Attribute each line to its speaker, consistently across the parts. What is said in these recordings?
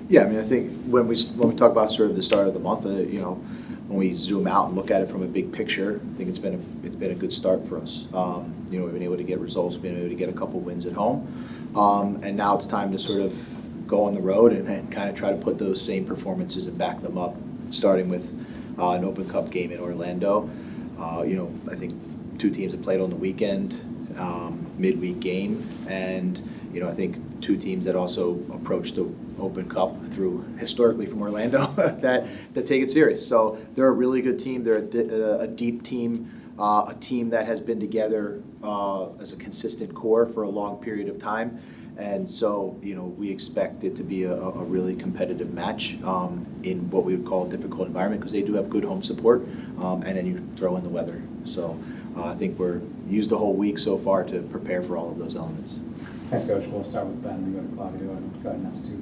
Speaker 1: Yeah, I mean, I think when we talk about sort of the start of the month, when we zoom out and look at it from a big picture, I think it's been a good start for us. We've been able to get results, been able to get a couple wins at home, and now it's time to sort of go on the road and kind of try to put those same performances and back them up, starting with an Open Cup game in Orlando. I think two teams have played on the weekend, midweek game, and I think two teams that also approach the Open Cup through historically from Orlando that take it serious. So they're a really good team. They're a deep team, a team that has been together as a consistent core for a long period of time. And so, we expect it to be a really competitive match in what we would call a difficult environment, because they do have good home support, and then you throw in the weather. So I think we're used the whole week so far to prepare for all of those elements.
Speaker 2: Thanks, Coach. We'll start with Ben, and go to Claudio, and go ahead and ask you.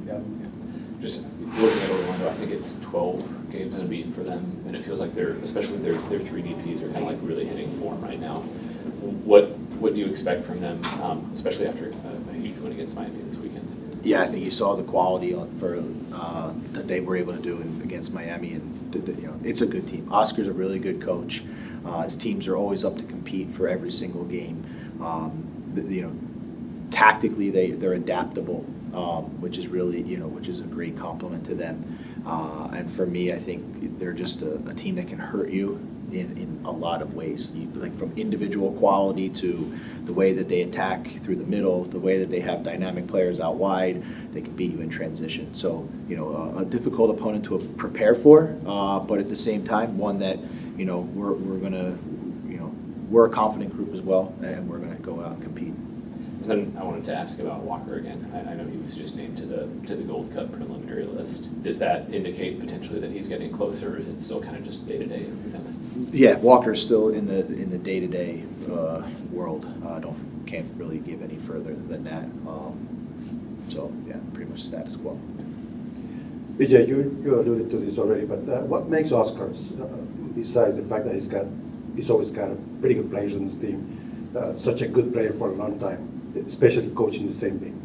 Speaker 3: Just looking at Orlando, I think it's 12 games unbeaten for them, and it feels like especially their three DPs are kind of like really hitting form right now. What do you expect from them, especially after a huge win against Miami this weekend?
Speaker 1: Yeah, I think you saw the quality for that they were able to do against Miami, and it's a good team. Oscar's a really good coach. His teams are always up to compete for every single game. Tactically, they're adaptable, which is really which is a great compliment to them. And for me, I think they're just a team that can hurt you in a lot of ways, like from individual quality to the way that they attack through the middle, the way that they have dynamic players out wide. They can beat you in transition. So a difficult opponent to prepare for, but at the same time one that we're a confident group as well, and we're gonna go out and compete.
Speaker 3: And then I wanted to ask about Walker again. I know he was just named to the Gold Cup preliminary list. Does that indicate potentially that he's getting closer, or is it still kind of just day-to-day with him?
Speaker 1: Yeah, Walker's still in the day-to-day world. Can't really give any further than that. So yeah, pretty much status quo.
Speaker 4: BJ, you alluded to this already, but what makes Oscar, besides the fact that he's always got a pretty good players on his team, such a good player for a long time, especially coaching the same thing?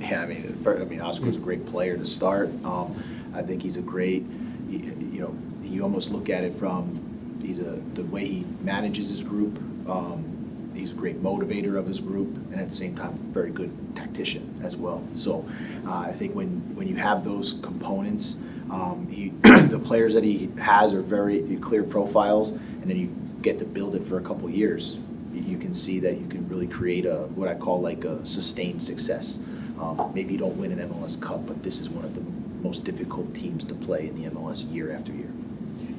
Speaker 1: Yeah, I mean, Oscar's a great player to start. I think he's a great, you almost look at it from the way he manages his group. He's a great motivator of his group, and at the same time, very good tactician as well. So I think when you have those components, the players that he has are very clear profiles, and then you get to build it for a couple years. You can see that you can really create what I call like a sustained success. Maybe you don't win an MLS Cup, but this is one of the most difficult teams to play in the MLS year after year.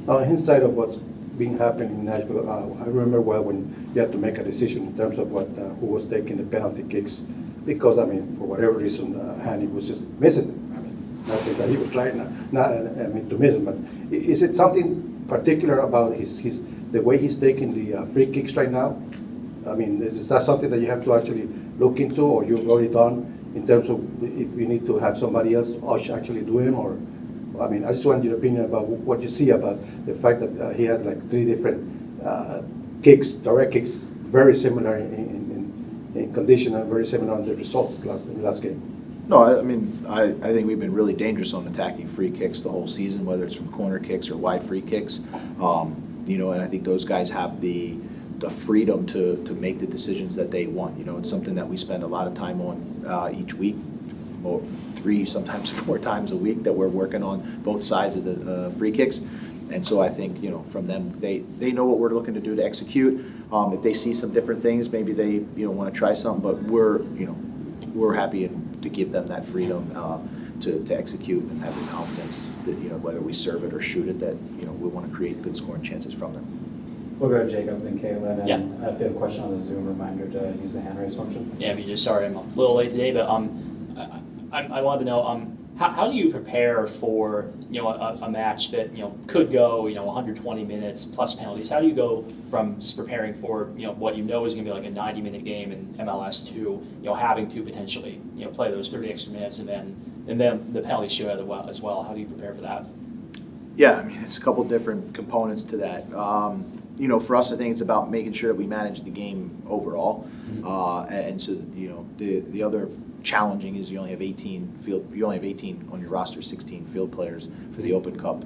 Speaker 4: On hindsight of what's been happening in Nashville, I remember well when you had to make a decision in terms of who was taking the penalty kicks, because for whatever reason, Hanny was just missing them. Nothing that he was trying to miss them, but is it something particular about the way he's taking the free kicks right now? Is that something that you have to actually look into, or you've already done, in terms of if you need to have somebody else actually do him? Or I just want your opinion about what you see about the fact that he had like 3 different kicks, direct kicks, very similar in condition and very similar in the results last game.
Speaker 1: No, I think we've been really dangerous on attacking free kicks the whole season, whether it's from corner kicks or wide free kicks. And I think those guys have the freedom to make the decisions that they want. It's something that we spend a lot of time on each week, 3, sometimes 4 times a week, that we're working on both sides of the free kicks. And so I think, from them, they know what we're looking to do to execute. If they see some different things, maybe they want to try something, but we're happy to give them that freedom to execute and have the confidence that whether we serve it or shoot it, that we want to create good scoring chances from them.
Speaker 2: We'll go to Jacob and Caitlin, and
Speaker 5: Yeah.
Speaker 2: if you have a question on the Zoom, reminder to use the hand raise function.
Speaker 5: Yeah, just sorry I'm a little late today, but I wanted to know how do you prepare for a match that could go 120 minutes plus penalties? How do you go from just preparing for what is going to be like a 90-minute game in MLS to having to potentially play those 30 extra minutes and then the penalty shoot as well? How do you prepare for that?
Speaker 1: Yeah, it's a couple different components to that. For us, I think it's about making sure that we manage the game overall, and so the other challenging is you only have 18 on your roster, 16 field players for the Open Cup.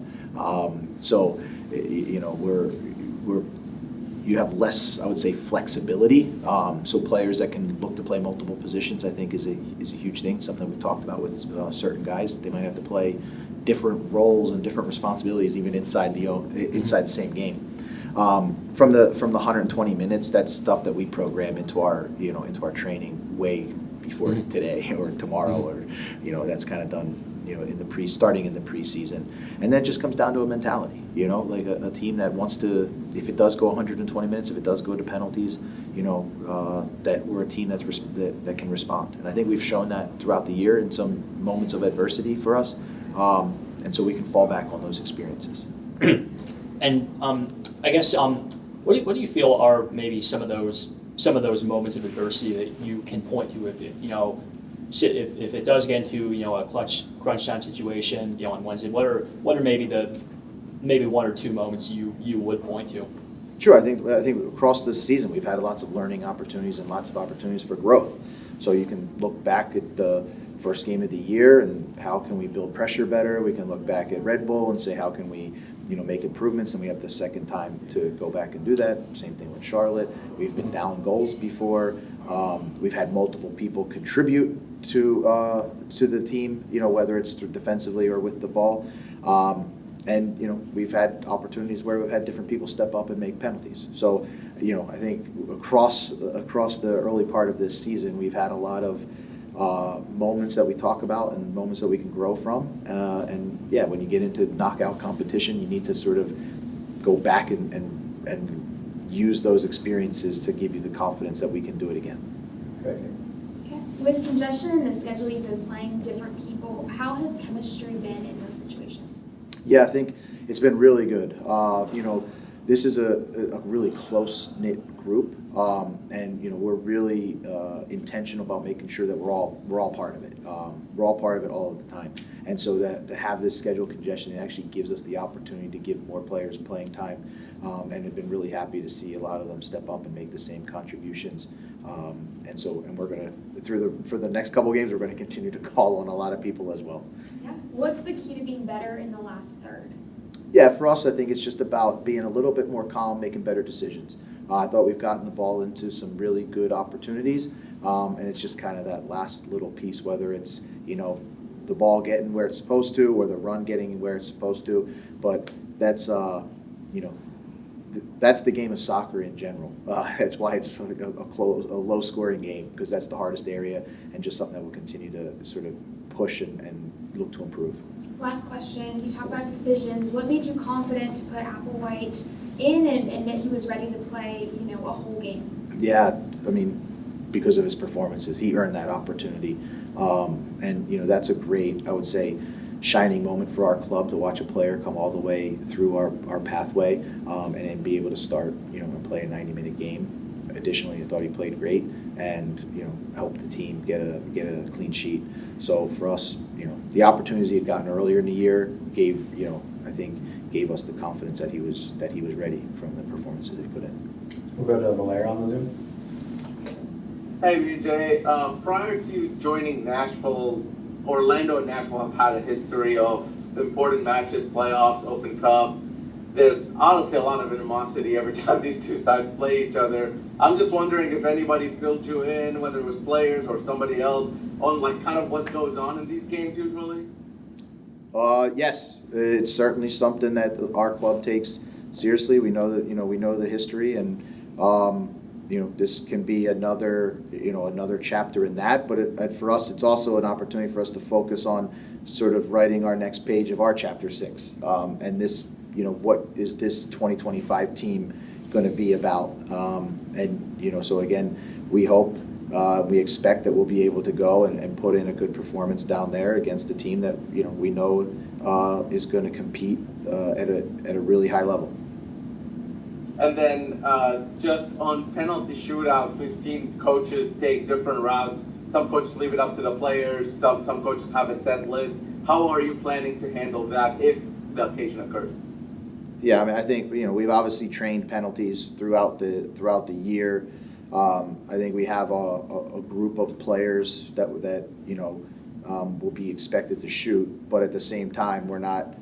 Speaker 1: So, you know, you have less, I would say, flexibility. So players that can look to play multiple positions, I think, is a huge thing. Something we've talked about with certain guys. They might have to play different roles and different responsibilities even inside the same game. From the 120 minutes, that's stuff that we program into our training way before today or tomorrow, or that's kind of done starting in the preseason, and then it just comes down to a mentality. Like a team that wants to, if it does go 120 minutes, if it does go to penalties, that we're a team that can respond, and I think we've shown that throughout the year in some moments of adversity for us, and so we can fall back on those experiences.
Speaker 5: And I guess what do you feel are maybe some of those moments of adversity that you can point to if it does get into a crunch time situation on Wednesday? What are maybe one or two moments you would point to?
Speaker 1: Sure, I think across this season we've had lots of learning opportunities and lots of opportunities for growth. So you can look back at the first game of the year and how can we build pressure better. We can look back at Red Bull and say how can we make improvements, and we have the second time to go back and do that. Same thing with Charlotte. We've been down goals before. We've had multiple people contribute to the team, whether it's through defensively or with the ball. And we've had opportunities where we've had different people step up and make penalties. So I think across the early part of this season, we've had a lot of moments that we talk about and moments that we can grow from. And when you get into knockout competition, you need to sort of go back and use those experiences to give you the confidence that we can do it again.
Speaker 2: Okay.
Speaker 6: With congestion in the schedule, you've been playing different people. How has chemistry been in those situations?
Speaker 1: Yeah, I think it's been really good. This is a really close-knit group, and we're really intentional about making sure that we're all part of it. We're all part of it all of the time, and so to have this schedule congestion, it actually gives us the opportunity to give more players playing time, and have been really happy to see a lot of them step up and make the same contributions. And we're gonna for the next couple of games, we're going to continue to call on a lot of people as well.
Speaker 6: Yeah. What's the key to being better in the last third?
Speaker 1: Yeah, for us, I think it's just about being a little bit more calm, making better decisions. I thought we've gotten the ball into some really good opportunities, and it's just kind of that last little piece, whether it's, the ball getting where it's supposed to or the run getting where it's supposed to. But that's, that's the game of soccer in general. That's why it's a low-scoring game, because that's the hardest area and just something that we'll continue to sort of push and look to improve.
Speaker 6: Last question. You talked about decisions. What made you confident to put Applewhite in and that he was ready to play, a whole game?
Speaker 1: Yeah, because of his performances, he earned that opportunity. And that's a great, I would say, shining moment for our club to watch a player come all the way through our pathway, and then be able to start, and play a 90-minute game. Additionally, I thought he played great and, helped the team get a clean sheet. So for us, the opportunities he had gotten earlier in the year gave us the confidence that he was ready from the performances that he put in.
Speaker 2: We'll go to Valera on the Zoom.
Speaker 7: Hey BJ, prior to joining Nashville, Orlando and Nashville have had a history of important matches, playoffs, Open Cup. There's honestly a lot of animosity every time these two sides play each other. I'm just wondering if anybody filled you in, whether it was players or somebody else, on kind of what goes on in these games usually?
Speaker 1: Yes, it's certainly something that our club takes seriously. We know that we know the history, and this can be another chapter in that. But for us, it's also an opportunity for us to focus on sort of writing our next page of our chapter 6. And this, what is this 2025 team going to be about? So again, we hope, we expect that we'll be able to go and put in a good performance down there against a team that we know is going to compete at a really high level.
Speaker 7: And then just on penalty shootouts, we've seen coaches take different routes. Some coaches leave it up to the players. Some coaches have a set list. How are you planning to handle that if the occasion occurs?
Speaker 1: Yeah, I think we've obviously trained penalties throughout the year. I think we have a group of players that will be expected to shoot, but at the same time, we're not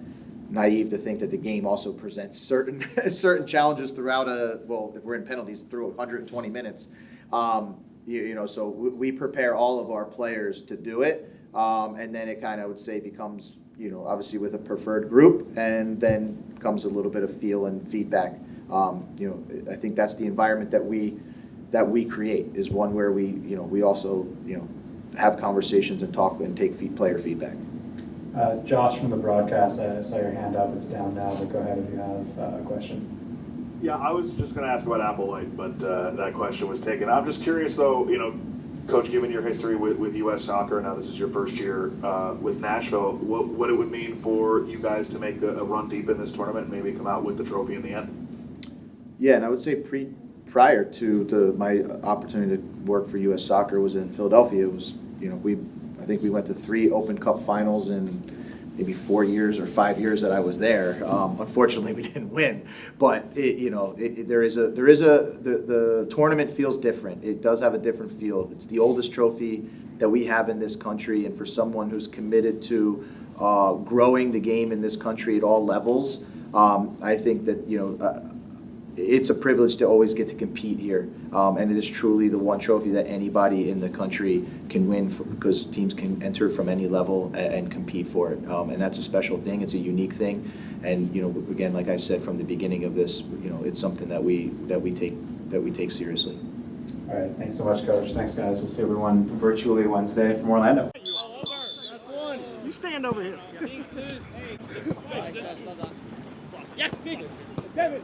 Speaker 1: naive to think that the game also presents certain challenges throughout if we're in penalties through 120 minutes. So we prepare all of our players to do it, and then it kind of, I would say, becomes, obviously with a preferred group, and then comes a little bit of feel and feedback. I think that's the environment that we create, is one where we also, have conversations and talk and take player feedback.
Speaker 2: Josh from the broadcast, I saw your hand up, it's down now, but go ahead if you have a question.
Speaker 8: Yeah, I was just going to ask about Applewhite, but that question was taken. I'm just curious, though, Coach, given your history with U.S. Soccer, now this is your first year with Nashville, what it would mean for you guys to make a run deep in this tournament and maybe come out with the trophy in the end?
Speaker 1: Yeah, and I would say prior to my opportunity to work for U.S. Soccer was in Philadelphia. It was, I think we went to 3 Open Cup finals in maybe 4 years or 5 years that I was there. Unfortunately, we didn't win, but the tournament feels different. It does have a different feel. It's the oldest trophy that we have in this country, and for someone who's committed to growing the game in this country at all levels, I think that it's a privilege to always get to compete here, and it is truly the one trophy that anybody in the country can win because teams can enter from any level and compete for it, and that's a special thing. It's a unique thing, and again, like I said from the beginning of this, it's something that we take seriously.
Speaker 2: All right, thanks so much, Coach. Thanks, guys. We'll see everyone virtually Wednesday from Orlando.
Speaker 9: That's one. You stand over here. Yes, 6, 7.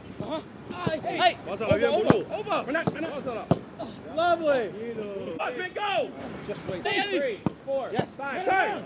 Speaker 9: Hey, over. Lovely. Up and go. Just wait. 3, 4, yes, 5. Turn.